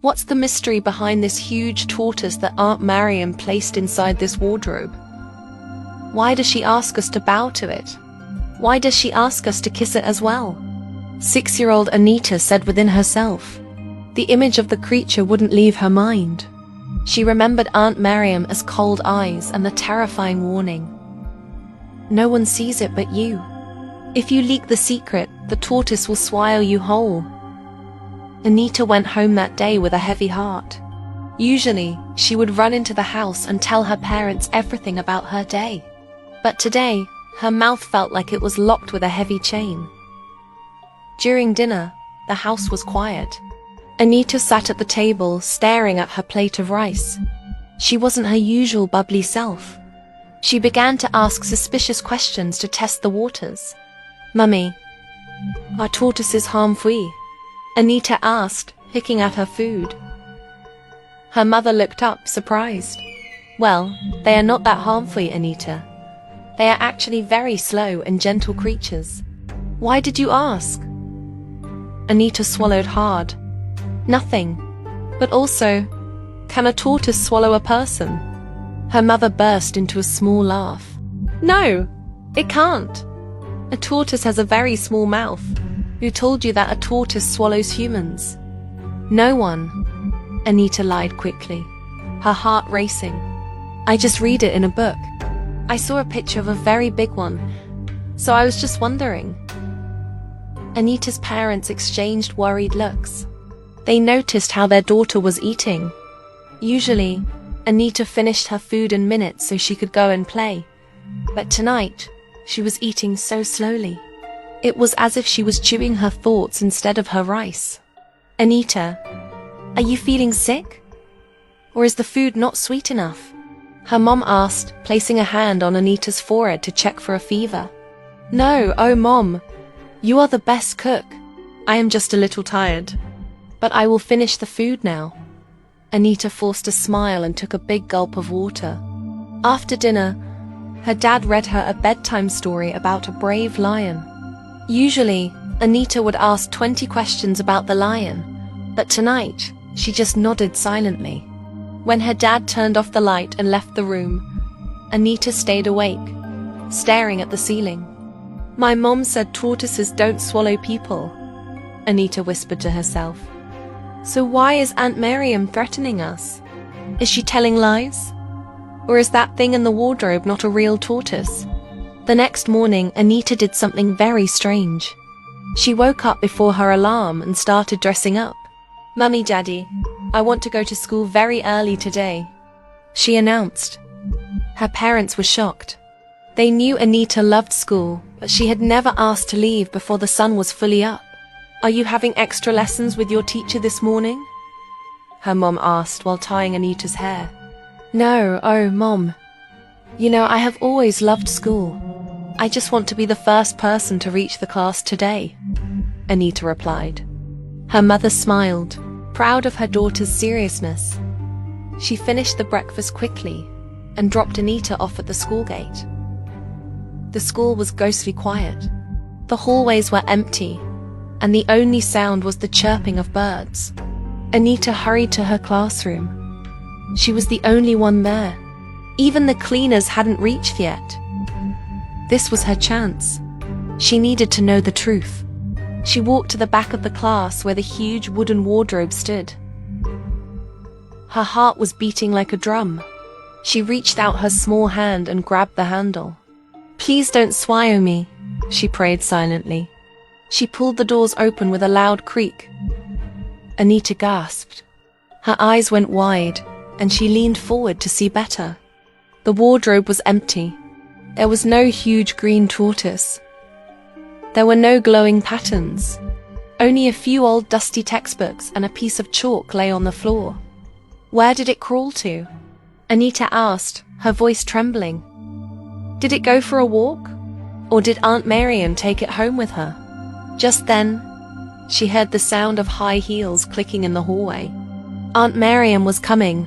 What's the mystery behind this huge tortoise that Aunt Mariam placed inside this wardrobe? Why does she ask us to bow to it? Why does she ask us to kiss it as well? 6-year-old Anita said within herself. The image of the creature wouldn't leave her mind. She remembered Aunt Mariam as cold eyes and the terrifying warning. No one sees it but you. If you leak the secret, the tortoise will swallow you whole. Anita went home that day with a heavy heart. Usually, she would run into the house and tell her parents everything about her day. But today, her mouth felt like it was locked with a heavy chain. During dinner, the house was quiet. Anita sat at the table, staring at her plate of rice. She wasn't her usual bubbly self. She began to ask suspicious questions to test the waters. "Mummy, are tortoises harm-free?" Anita asked, picking at her food. Her mother looked up, surprised. "Well, they are not that harmful, Anita. They are actually very slow and gentle creatures. Why did you ask?" Anita swallowed hard. "Nothing. But also, can a tortoise swallow a person?" Her mother burst into a small laugh. "No, it can't. A tortoise has a very small mouth. Who told you that a tortoise swallows humans?" "No one," Anita lied quickly, her heart racing. "I just read it in a book. I saw a picture of a very big one, so I was just wondering." Anita's parents exchanged worried looks. They noticed how their daughter was eating. Usually, Anita finished her food in minutes so she could go and play. But tonight, she was eating so slowly. It was as if she was chewing her thoughts instead of her rice. "Anita, are you feeling sick? Or is the food not sweet enough?" her mom asked, placing a hand on Anita's forehead to check for a fever. "No, oh Mom, you are the best cook. I am just a little tired. But I will finish the food now." Anita forced a smile and took a big gulp of water. After dinner, her dad read her a bedtime story about a brave lion. Usually, Anita would ask 20 questions about the lion, but tonight, she just nodded silently. When her dad turned off the light and left the room, Anita stayed awake, staring at the ceiling. "My mom said tortoises don't swallow people," Anita whispered to herself. "So why is Aunt Mariam threatening us? Is she telling lies? Or is that thing in the wardrobe not a real tortoise?" The next morning, Anita did something very strange. She woke up before her alarm and started dressing up. "Mummy, Daddy, I want to go to school very early today," she announced. Her parents were shocked. They knew Anita loved school, but she had never asked to leave before the sun was fully up. "Are you having extra lessons with your teacher this morning?" her mom asked while tying Anita's hair. "No, oh Mom. You know, I have always loved school. I just want to be the first person to reach the class today," Anita replied. Her mother smiled, proud of her daughter's seriousness. She finished the breakfast quickly and dropped Anita off at the school gate. The school was ghostly quiet. The hallways were empty, and the only sound was the chirping of birds. Anita hurried to her classroom. She was the only one there. Even the cleaners hadn't reached yet. This was her chance. She needed to know the truth. She walked to the back of the class where the huge wooden wardrobe stood. Her heart was beating like a drum. She reached out her small hand and grabbed the handle. "Please don't swallow me," she prayed silently. She pulled the doors open with a loud creak. Anita gasped. Her eyes went wide, and she leaned forward to see better. The wardrobe was empty. There was no huge green tortoise. There were no glowing patterns. Only a few old dusty textbooks and a piece of chalk lay on the floor. Where did it crawl to? Anita asked, her voice trembling. Did it go for a walk? Or did Aunt Mariam take it home with her? Just then, she heard the sound of high heels clicking in the hallway. Aunt Mariam was coming,